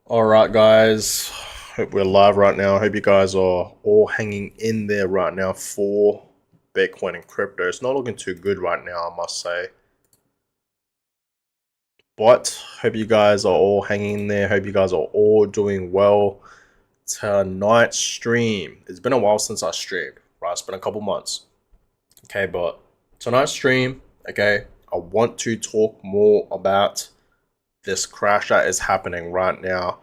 All right, guys. Hope we're live right now. Hope you guys are all hanging in there right now for Bitcoin and crypto. It's not looking too good right now, I must say. But hope you guys are all hanging in there. Hope you guys are all doing well. Tonight's stream. It's been a while since I streamed, right? It's been a couple months. Okay, but tonight's stream, okay, I want to talk more about this crash that is happening right now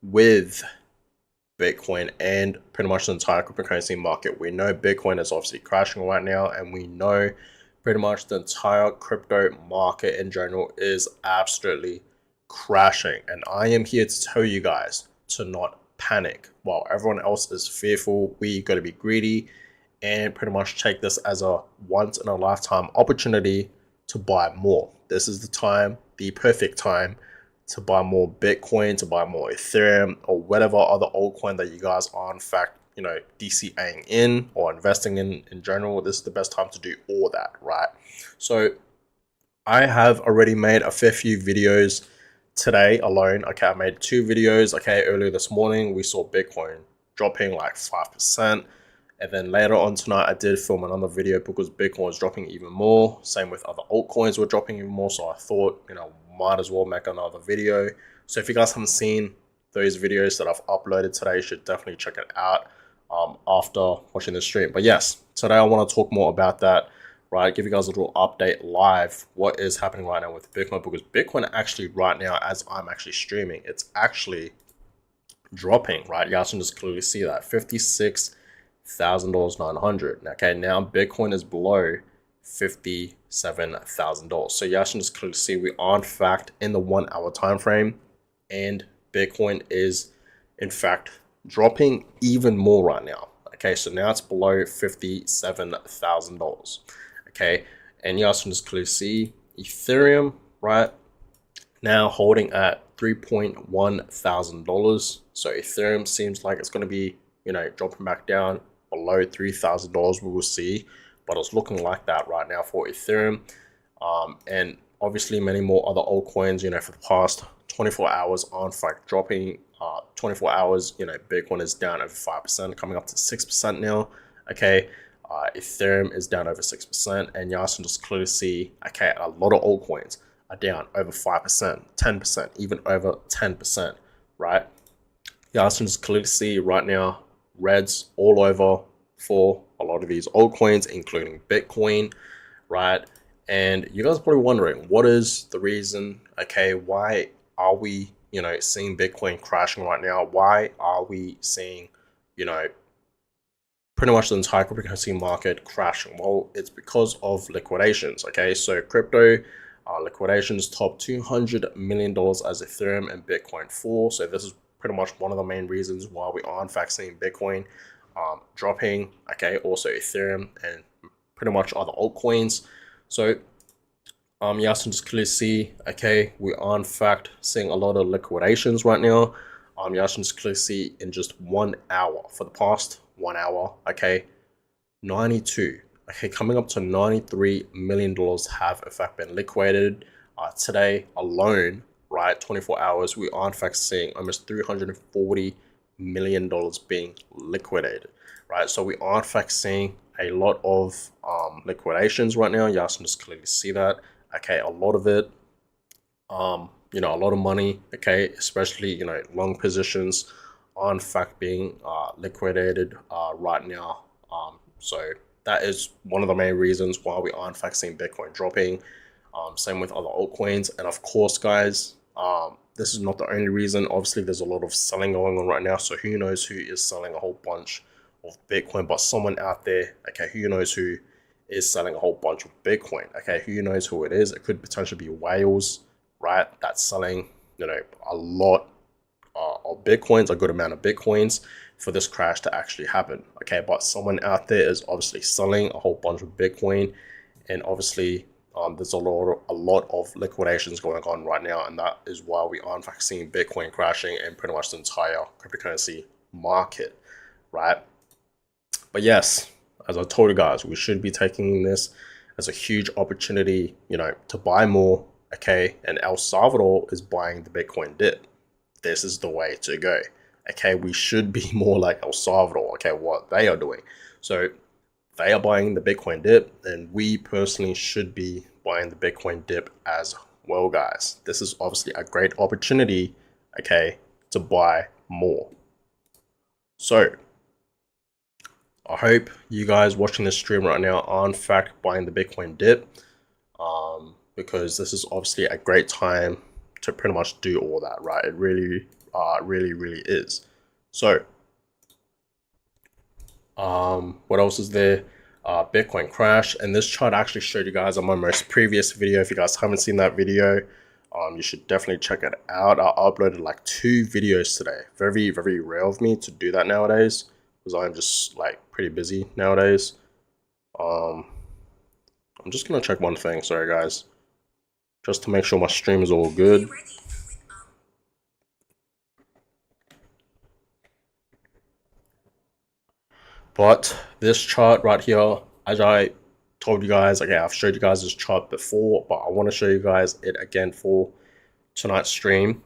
with Bitcoin and pretty much the entire cryptocurrency market. We know Bitcoin is obviously crashing right now, and we know pretty much the entire crypto market in general is absolutely crashing. And I am here to tell you guys to not panic. While everyone else is fearful, we got to be greedy and pretty much take this as a once in a lifetime opportunity to buy more. This is the time, the perfect time to buy more Bitcoin, to buy more Ethereum, or whatever other altcoin that you guys are in fact, DCAing in or investing in general. This is the best time to do all that, right? So I have already made a fair few videos today alone. Okay, I made two videos. Okay, earlier this morning we saw Bitcoin dropping like 5%. And then later on tonight, I did film another video because Bitcoin was dropping even more. Same with other altcoins were dropping even more. So I thought, might as well make another video. So if you guys haven't seen those videos that I've uploaded today, you should definitely check it out after watching the stream. But yes, today I want to talk more about that, right? Give you guys a little update live what is happening right now with Bitcoin, because Bitcoin actually right now, as I'm actually streaming, it's actually dropping, right? You guys can just clearly see that $56,900. Okay, now Bitcoin is below $57,000. So you guys can just clearly see we are in fact in the 1 hour time frame, and Bitcoin is in fact dropping even more right now. Okay, so now it's below $57,000. Okay, and you guys can just clearly see Ethereum right now holding at $3,100. So Ethereum seems like it's going to be, dropping back down below $3,000. We will see, but it's looking like that right now for Ethereum. And obviously many more other altcoins, for the past 24 hours are in fact dropping. 24 hours, Bitcoin is down over 5%, coming up to 6% now. Okay. Ethereum is down over 6%, and you guys can just clearly see, okay, a lot of altcoins are down over 5%, 10%, even over 10%, right? You guys can just clearly see right now, reds all over for a lot of these altcoins, including Bitcoin, right? And you guys are probably wondering, what is the reason? Okay, why are we, seeing Bitcoin crashing right now? Why are we seeing, pretty much the entire cryptocurrency market crashing? Well, it's because of liquidations. Okay, so crypto liquidations top $200 million as Ethereum and Bitcoin fall. So this is pretty much one of the main reasons why we are in fact seeing Bitcoin dropping. Okay, also Ethereum and pretty much other altcoins. So you guys can just clearly see, okay, we are in fact seeing a lot of liquidations right now. You guys can just clearly see in just 1 hour, for the past 1 hour, okay, 92, okay, coming up to $93 million have in fact been liquidated. Today alone, right, 24 hours, we are in fact seeing almost $340 million being liquidated, right? So we are in fact seeing a lot of liquidations right now. You guys can just clearly see that. Okay, a lot of it, a lot of money, okay, especially, long positions are in fact being liquidated right now. So that is one of the main reasons why we are in fact seeing Bitcoin dropping. Same with other altcoins. And of course, guys, this is not the only reason. Obviously, there's a lot of selling going on right now. So who knows who is selling a whole bunch of Bitcoin, but someone out there, okay, who knows who is selling a whole bunch of Bitcoin. Okay, who knows who it is? It could potentially be whales, right? That's selling, a lot of Bitcoins, a good amount of Bitcoins for this crash to actually happen. Okay, but someone out there is obviously selling a whole bunch of Bitcoin, and obviously there's a lot of liquidations going on right now, and that is why we are in fact seeing Bitcoin crashing and pretty much the entire cryptocurrency market, right? But yes, as I told you guys, we should be taking this as a huge opportunity, to buy more. Okay, and El Salvador is buying the Bitcoin dip. this is the way to go. Okay, we should be more like El Salvador, okay, what they are doing. So they are buying the Bitcoin dip, and we personally should be buying the Bitcoin dip as well, guys. This is obviously a great opportunity, okay, to buy more. So I hope you guys watching this stream right now are in fact buying the Bitcoin dip, because this is obviously a great time to pretty much do all that, right? It really, really is. So, what else is there? Bitcoin crash, and this chart actually showed you guys on my most previous video. If you guys haven't seen that video, you should definitely check it out. I uploaded like 2 videos today. Very rare of me to do that nowadays, because I'm just like pretty busy nowadays. I'm just gonna check one thing, sorry guys, just to make sure my stream is all good. But this chart right here, as I told you guys, okay, I've showed you guys this chart before, but I want to show you guys it again for tonight's stream.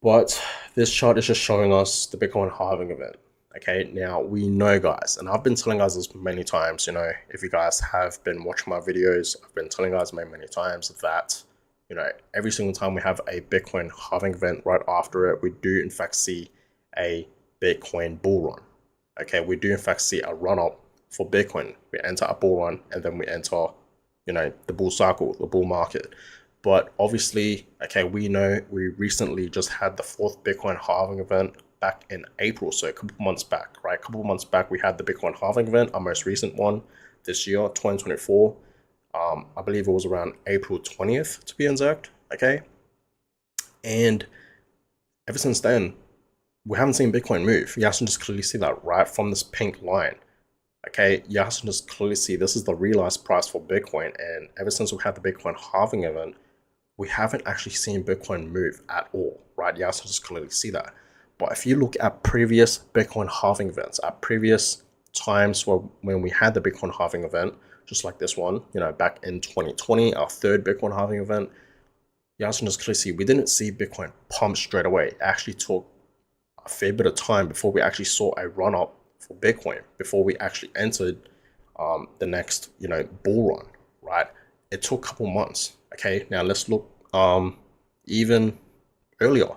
But this chart is just showing us the Bitcoin halving event. Okay, now we know, guys, and I've been telling guys this many times, you know, if you guys have been watching my videos, I've been telling guys many times that, you know, every single time we have a Bitcoin halving event, right after it, we do in fact see a Bitcoin bull run. Okay, we do in fact see a run up for Bitcoin. We enter a bull run, and then we enter, you know, the bull cycle, the bull market. But obviously, okay, we know we recently just had the 4th Bitcoin halving event back in April, so a couple months back, right? A couple months back, we had the Bitcoin halving event, our most recent one this year, 2024. I believe it was around April 20th to be exact, okay? And ever since then, we haven't seen Bitcoin move. You guys can just clearly see that right from this pink line. Okay, you guys can just clearly see this is the realized price for Bitcoin, and ever since we had the Bitcoin halving event, we haven't actually seen Bitcoin move at all, right? You guys can just clearly see that. But if you look at previous Bitcoin halving events, at previous times when we had the Bitcoin halving event, just like this one, you know, back in 2020, our 3rd Bitcoin halving event, you guys can just clearly see we didn't see Bitcoin pump straight away. It actually took a fair bit of time before we actually saw a run up for Bitcoin, before we actually entered the next, you know, bull run, right? It took a couple months. Okay, now let's look even earlier,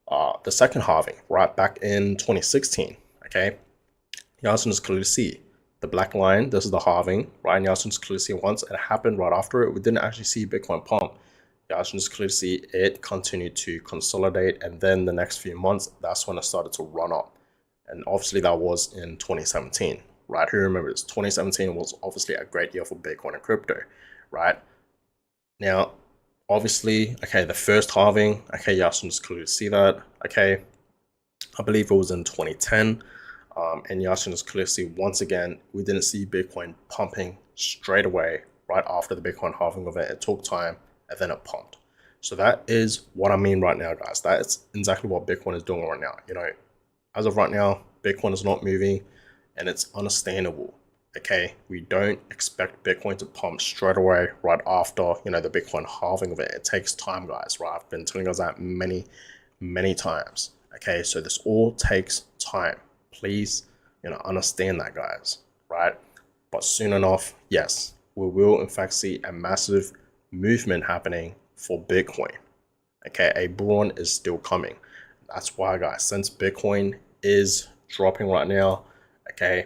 the 2nd halving, right back in 2016. Okay, you guys can just clearly see the black line. This is the halving, right? And you guys can just clearly see once it happened right after it, we didn't actually see Bitcoin pump. You guys can just clearly see it continued to consolidate, and then the next few months, that's when it started to run up. And obviously that was in 2017, right? Who remembers? 2017 was obviously a great year for Bitcoin and crypto, right? Now, obviously, okay, the first halving, okay, you guys can just clearly see that, okay? I believe it was in 2010, and you guys can just clearly see once again, we didn't see Bitcoin pumping straight away right after the Bitcoin halving event. It took time, and then it pumped. So that is what I mean right now, guys. That is exactly what Bitcoin is doing right now. You know, as of right now, Bitcoin is not moving, and it's unsustainable. Okay, we don't expect Bitcoin to pump straight away right after, you know, the Bitcoin halving event. It takes time, guys, right? I've been telling you guys that many times. Okay, so this all takes time. Please, you know, understand that, guys, right? But soon enough, yes, we will in fact see a massive movement happening for Bitcoin. Okay, a bull run is still coming. That's why, guys, since Bitcoin is dropping right now, okay,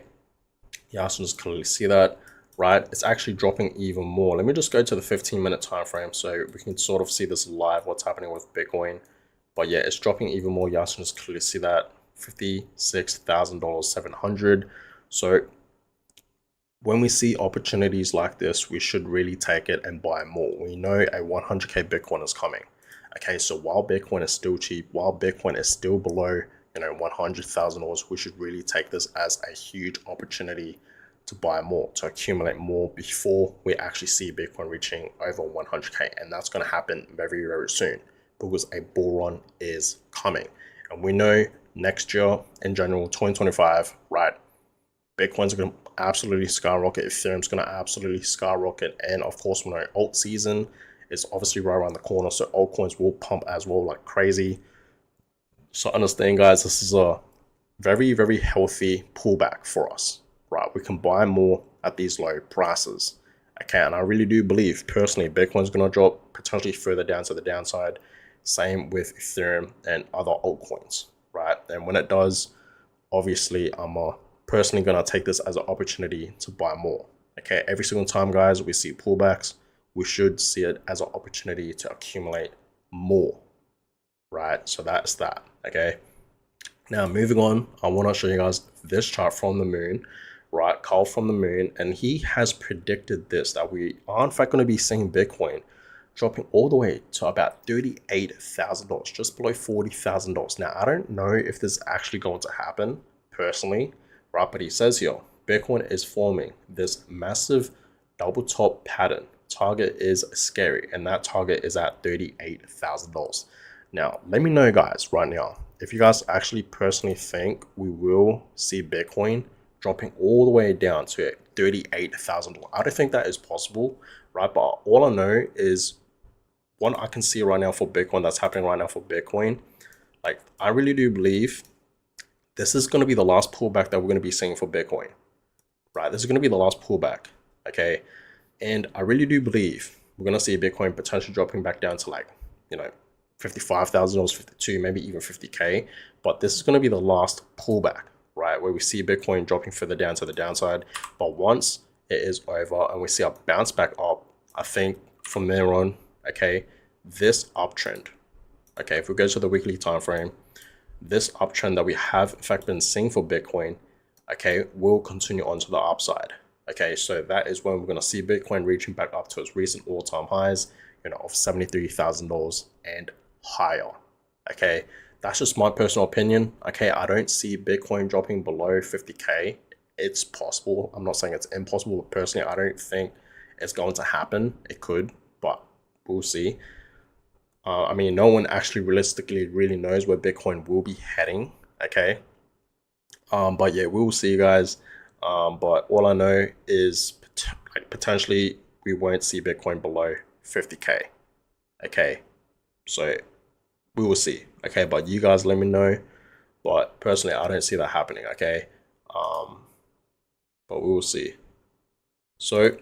you guys can just clearly see that, right? It's actually dropping even more. Let me just go to the 15-minute time frame so we can sort of see this live, what's happening with Bitcoin. But yeah, it's dropping even more. You guys can just clearly see that, $56,700. So when we see opportunities like this, we should really take it and buy more. We know a 100K Bitcoin is coming. Okay, so while Bitcoin is still cheap, while Bitcoin is still below, you know, $100,000, we should really take this as a huge opportunity to buy more, to accumulate more before we actually see Bitcoin reaching over 100K. And that's going to happen very soon, because a bull run is coming. And we know next year, in general, 2025, right, Bitcoin's going to absolutely skyrocket, Ethereum's going to absolutely skyrocket, and of course, we know alt season is obviously right around the corner, so altcoins will pump as well like crazy. So understand, guys, this is a very, very healthy pullback for us, right? We can buy more at these low prices. Okay, and I really do believe personally Bitcoin's going to drop potentially further down to the downside. Same with Ethereum and other altcoins, right? And when it does, obviously I'm personally going to take this as an opportunity to buy more. Okay, every single time, guys, we see pullbacks, we should see it as an opportunity to accumulate more, right? So that's that. Okay, now moving on, I want to show you guys this chart from the moon, right? Carl from the moon, and he has predicted this, that we are in fact going to be seeing Bitcoin dropping all the way to about $38,000, just below $40,000. Now, I don't know if this is actually going to happen personally, right? But he says here, Bitcoin is forming this massive double top pattern. Target is scary, and that target is at $38,000. Now, let me know, guys, right now, if you guys actually personally think we will see Bitcoin dropping all the way down to $38,000. I don't think that is possible, right? But all I know is one I can see right now for Bitcoin, that's happening right now for Bitcoin. Like, I really do believe this is going to be the last pullback that we're going to be seeing for Bitcoin, right? This is going to be the last pullback, okay? And I really do believe we're going to see Bitcoin potentially dropping back down to, like, you know, $55,000, 52, maybe even 50K. But this is going to be the last pullback, right? Where we see Bitcoin dropping further down to the downside. But once it is over and we see a bounce back up, I think from there on, okay, this uptrend, okay, if we go to the weekly time frame, this uptrend that we have in fact been seeing for Bitcoin, okay, will continue on to the upside. Okay, so that is when we're going to see Bitcoin reaching back up to its recent all-time highs, you know, of $73,000 and higher. Okay, that's just my personal opinion. Okay, I don't see Bitcoin dropping below 50K. It's possible. I'm not saying it's impossible, but personally, I don't think it's going to happen. It could, but we'll see. I mean, no one actually realistically really knows where Bitcoin will be heading. Okay, but yeah, we'll see, guys. But all I know is potentially we won't see Bitcoin below 50K. Okay, so we will see. Okay, but you guys let me know. But personally, I don't see that happening. Okay, but we will see. So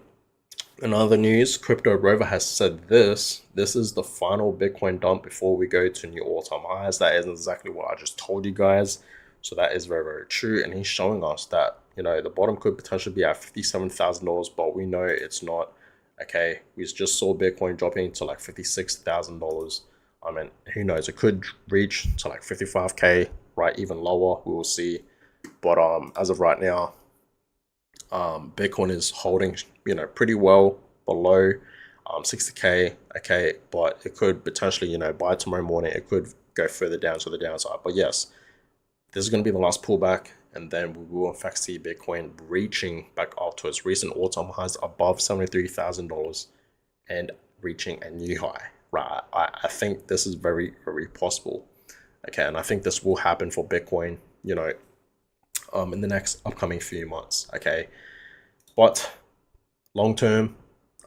in other news, Crypto Rover has said this is the final Bitcoin dump before we go to new all-time highs. That is exactly what I just told you guys. So that is very, very true. And he's showing us that, you know, the bottom could potentially be at $57,000, but we know it's not. Okay, we just saw Bitcoin dropping to like $56,000. I mean, who knows? It could reach to like 55K, right? Even lower. We will see. But as of right now, Bitcoin is holding, you know, pretty well below 60K. Okay, but it could potentially, you know, by tomorrow morning, it could go further down to the downside. But yes, this is going to be the last pullback, and then we will in fact see Bitcoin reaching back up to its recent all-time highs above $73,000 and reaching a new high. Right, I think this is very, very possible. Okay, and I think this will happen for Bitcoin, you know, in the next upcoming few months. Okay, but long term,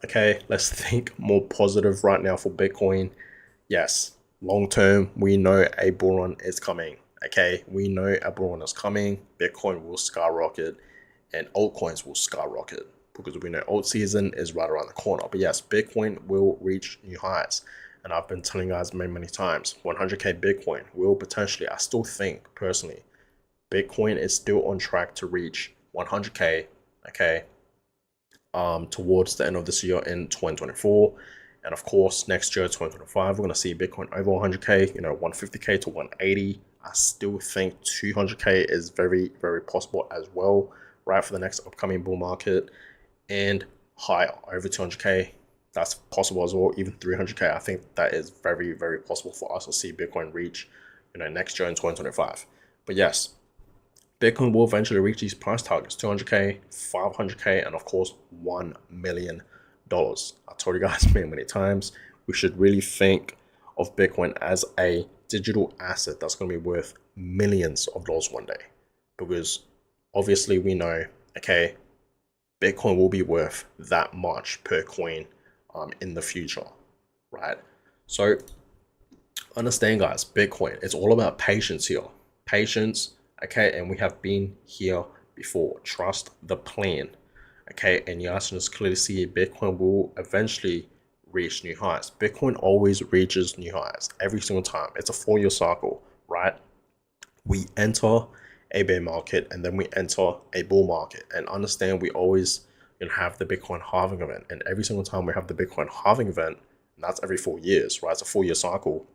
okay, let's think more positive right now for Bitcoin. Yes, long term, we know a bull run is coming. Okay, we know a bull run is coming. Bitcoin will skyrocket, and altcoins will skyrocket because we know alt season is right around the corner. But yes, Bitcoin will reach new highs. And I've been telling you guys many, many times, 100K Bitcoin will potentially, I still think personally, Bitcoin is still on track to reach 100K, okay, towards the end of this year in 2024. And of course, next year, 2025, we're going to see Bitcoin over 100K, you know, 150K to 180. I still think 200K is very, very possible as well, right, for the next upcoming bull market, and higher, over 200K. That's possible as well. Even 300K, I think that is very, very possible for us to see Bitcoin reach, you know, next year in 2025. But yes, Bitcoin will eventually reach these price targets, 200K, 500K, and of course, $1 million. I told you guys many, many times, we should really think of Bitcoin as a digital asset that's going to be worth millions of dollars one day. Because obviously we know, okay, Bitcoin will be worth that much per coin in the future, right? So Understand, guys, Bitcoin, it's all about patience here. Patience, okay? And we have been here before. Trust the plan, okay? And you guys can just clearly see Bitcoin will eventually reach new highs. Bitcoin always reaches new highs every single time. It's a 4-year cycle, right? We enter a bear market and then we enter a bull market. And understand, we always have the Bitcoin halving event. And every single time we have the Bitcoin halving event, and that's every 4 years, right? It's a 4-year cycle.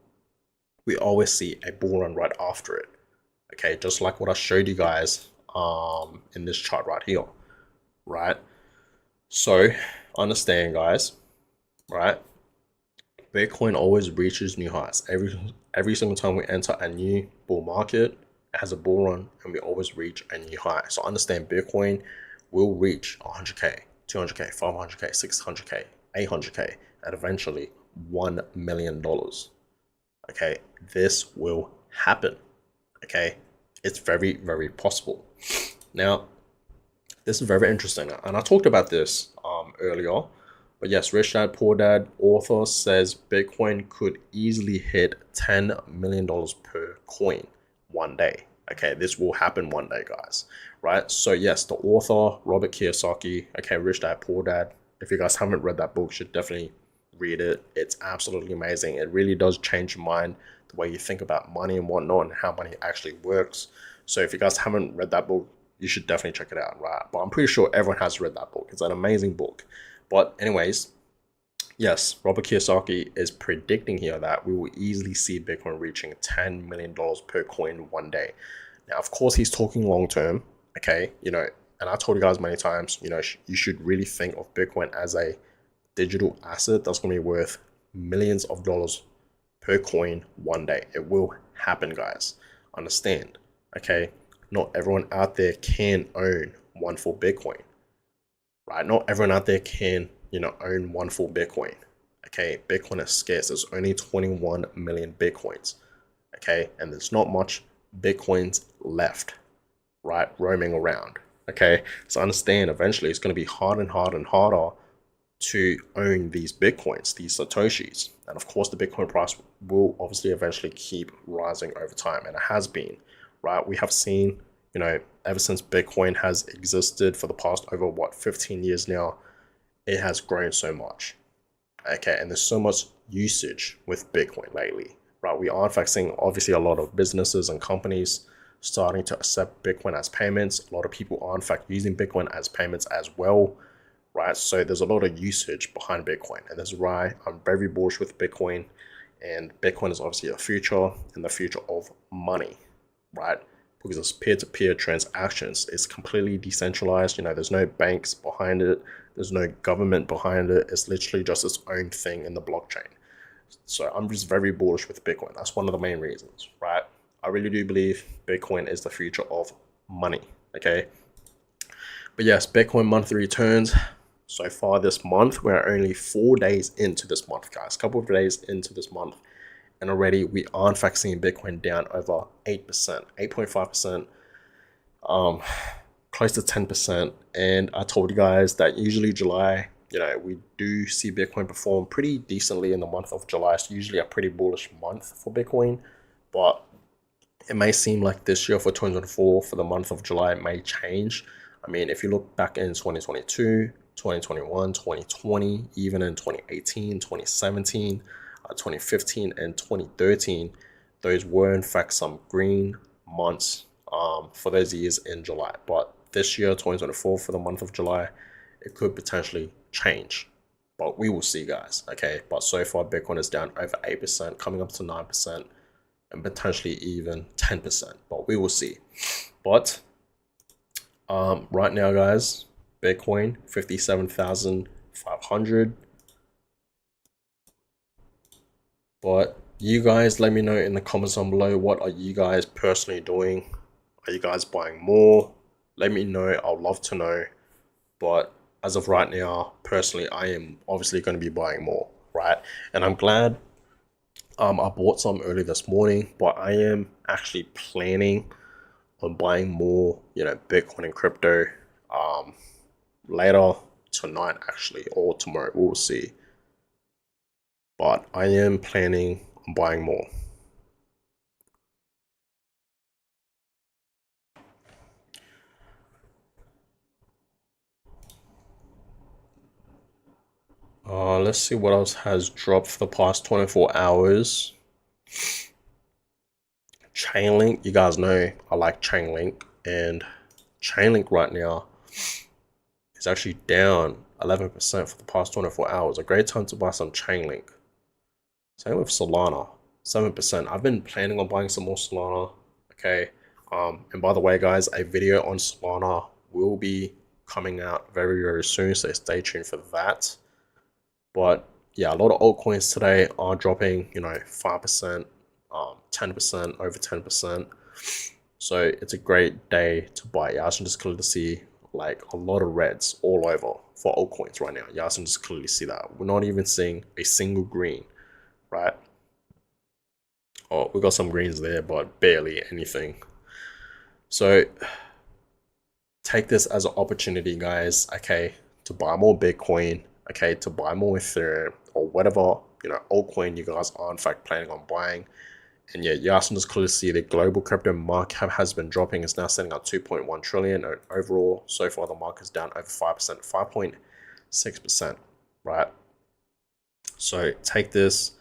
We always see a bull run right after it. Okay, just like what I showed you guys in this chart right here, right? So understand, guys, right? Bitcoin always reaches new highs. Every single time we enter a new bull market, it has a bull run and we always reach a new high. So understand, Bitcoin will reach 100K, 200K, 500K, 600K, 800K, and eventually $1 million. Okay, this will happen. Okay, it's very, very possible. Now, this is very interesting, and I talked about this earlier. But yes, Rich Dad Poor Dad author says Bitcoin could easily hit $10 million per coin one day. Okay, this will happen one day, guys. Right? So yes, the author Robert Kiyosaki. Okay, Rich Dad Poor Dad. If you guys haven't read that book, you should definitely read it. It's absolutely amazing. It really does change your mind, the way you think about money and whatnot, and how money actually works. So if you guys haven't read that book, you should definitely check it out, right? But I'm pretty sure everyone has read that book. It's an amazing book. But anyways, yes, Robert Kiyosaki is predicting here that we will easily see Bitcoin reaching $10 million per coin one day. Now, of course, he's talking long term, okay? And I told you guys many times, you should really think of Bitcoin as a digital asset that's going to be worth millions of dollars per coin one day. It will happen, guys. Understand, okay? Not everyone out there can own one full Bitcoin, right? Not everyone out there can, own one full Bitcoin. Okay, Bitcoin is scarce. There's only 21 million Bitcoins. Okay, and there's not much Bitcoins left, right, roaming around. Okay, so understand, eventually it's going to be harder and harder and harder to own these Bitcoins, these Satoshis. And of course, the Bitcoin price will obviously eventually keep rising over time. And it has been, right? We have seen, ever since Bitcoin has existed for the past over 15 years now, it has grown so much. Okay, and there's so much usage with Bitcoin lately, right? We are in fact seeing obviously a lot of businesses and companies starting to accept Bitcoin as payments. A lot of people are in fact using Bitcoin as payments as well, right? So there's a lot of usage behind Bitcoin, and that's why I'm very bullish with Bitcoin. And Bitcoin is obviously a future and the future of money, right? Because it's peer-to-peer transactions. It's completely decentralized. There's no banks behind it. There's no government behind it. It's literally just its own thing in the blockchain. So I'm just very bullish with Bitcoin. That's one of the main reasons, right? I really do believe Bitcoin is the future of money, okay? But yes, Bitcoin monthly returns. So far this month, we're only 4 days into this month, guys. A couple of days into this month. And already we are in fact seeing Bitcoin down over 8%, 8.5%, close to 10%. And I told you guys that usually July, we do see Bitcoin perform pretty decently in the month of July. It's usually a pretty bullish month for Bitcoin, but it may seem like this year for 2024, for the month of July, it may change. I mean, if you look back in 2022, 2021, 2020, even in 2018, 2017, 2015, and 2013, those were in fact some green months for those years in July. But this year, 2024, for the month of July, it could potentially change. But we will see, guys. Okay. But so far, Bitcoin is down over 8%, coming up to 9%, and potentially even 10%. But we will see. But right now, guys, Bitcoin 57,500. But you guys, let me know in the comments down below, what are you guys personally doing? Are you guys buying more? Let me know. I'd love to know. But as of right now, personally, I am obviously going to be buying more, right? And I'm glad I bought some early this morning, but I am actually planning on buying more, Bitcoin and crypto later tonight, actually, or tomorrow. We'll see. But I am planning on buying more. Let's see what else has dropped for the past 24 hours. Chainlink, you guys know I like Chainlink, and Chainlink right now is actually down 11% for the past 24 hours. A great time to buy some Chainlink. Same with Solana, 7%. I've been planning on buying some more Solana. Okay. And by the way, guys, a video on Solana will be coming out very, very soon, so stay tuned for that. But yeah, a lot of altcoins today are dropping, 5%, 10%, over 10%. So it's a great day to buy. Yeah, I can just clearly see like a lot of reds all over for altcoins right now. Yeah, I can just clearly see that. We're not even seeing a single green, right? Oh, we got some greens there, but barely anything. So take this as an opportunity, guys, okay, to buy more Bitcoin, okay, to buy more Ethereum or whatever, altcoin you guys are in fact planning on buying. And yeah, you can just clearly see the global crypto market cap has been dropping. It's now sitting at 2.1 trillion. Overall, so far the market is down over 5%, 5.6%, right? So take this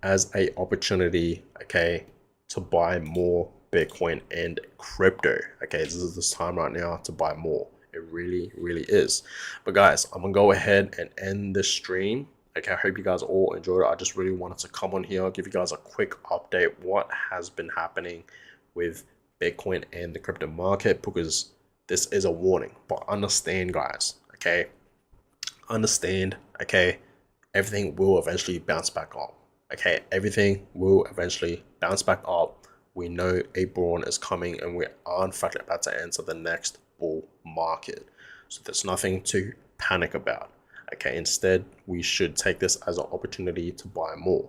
as a opportunity, okay, to buy more Bitcoin and crypto. Okay, this is this time right now to buy more. It really, really is. But guys, I'm gonna go ahead and end this stream. Okay, I hope you guys all enjoyed it. I just really wanted to come on here, give you guys a quick update what has been happening with Bitcoin and the crypto market, because this is a warning. But understand, guys, okay? Understand, okay? Everything will eventually bounce back up. Okay, everything will eventually bounce back up. We know a bull run is coming, and we are in fact about to enter the next bull market. So there's nothing to panic about. Okay, instead, we should take this as an opportunity to buy more,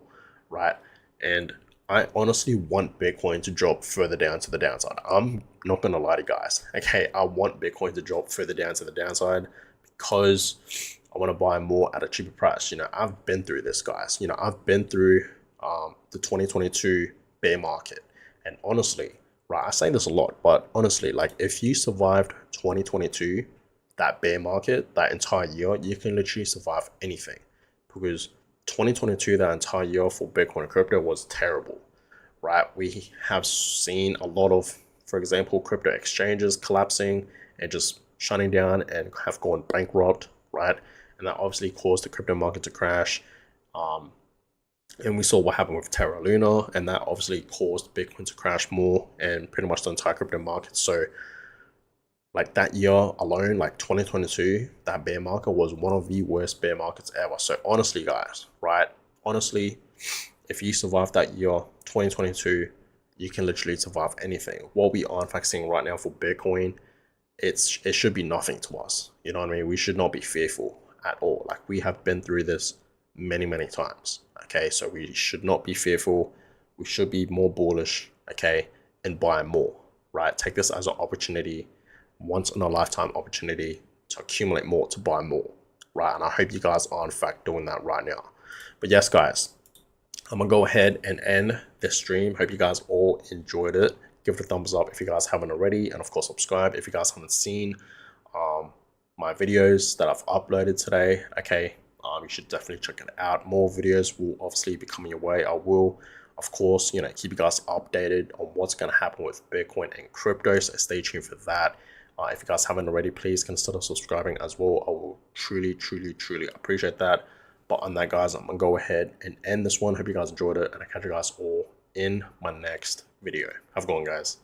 right? And I honestly want Bitcoin to drop further down to the downside. I'm not gonna lie to you guys. Okay, I want Bitcoin to drop further down to the downside because I want to buy more at a cheaper price. I've been through this, guys. I've been through the 2022 bear market. And honestly, right, I say this a lot, but honestly, like if you survived 2022, that bear market, that entire year, you can literally survive anything. Because 2022, that entire year for Bitcoin and crypto was terrible, right? We have seen a lot of, for example, crypto exchanges collapsing and just shutting down and have gone bankrupt, right? And that obviously caused the crypto market to crash. And we saw what happened with Terra Luna, and that obviously caused Bitcoin to crash more and pretty much the entire crypto market. So like that year alone, like 2022, that bear market was one of the worst bear markets ever. So honestly, guys, right? Honestly, if you survive that year, 2022, you can literally survive anything. What we are in fact seeing right now for Bitcoin, it should be nothing to us. You know what I mean? We should not be fearful at all. Like we have been through this many, many times. Okay, so we should not be fearful. We should be more bullish, okay, and buy more, right? Take this as an opportunity, once in a lifetime opportunity to accumulate more, to buy more, right? And I hope you guys are in fact doing that right now. But yes, guys, I'm gonna go ahead and end this stream. Hope you guys all enjoyed it. Give it a thumbs up if you guys haven't already, and of course subscribe if you guys haven't seen my videos that I've uploaded today. Okay, you should definitely check it out. More videos will obviously be coming your way. I will, of course, keep you guys updated on what's going to happen with Bitcoin and crypto, so stay tuned for that. If you guys haven't already, please consider subscribing as well. I will truly, truly, truly appreciate that. But on that, guys, I'm going to go ahead and end this one. Hope you guys enjoyed it, and I catch you guys all in my next video. Have a good one, guys.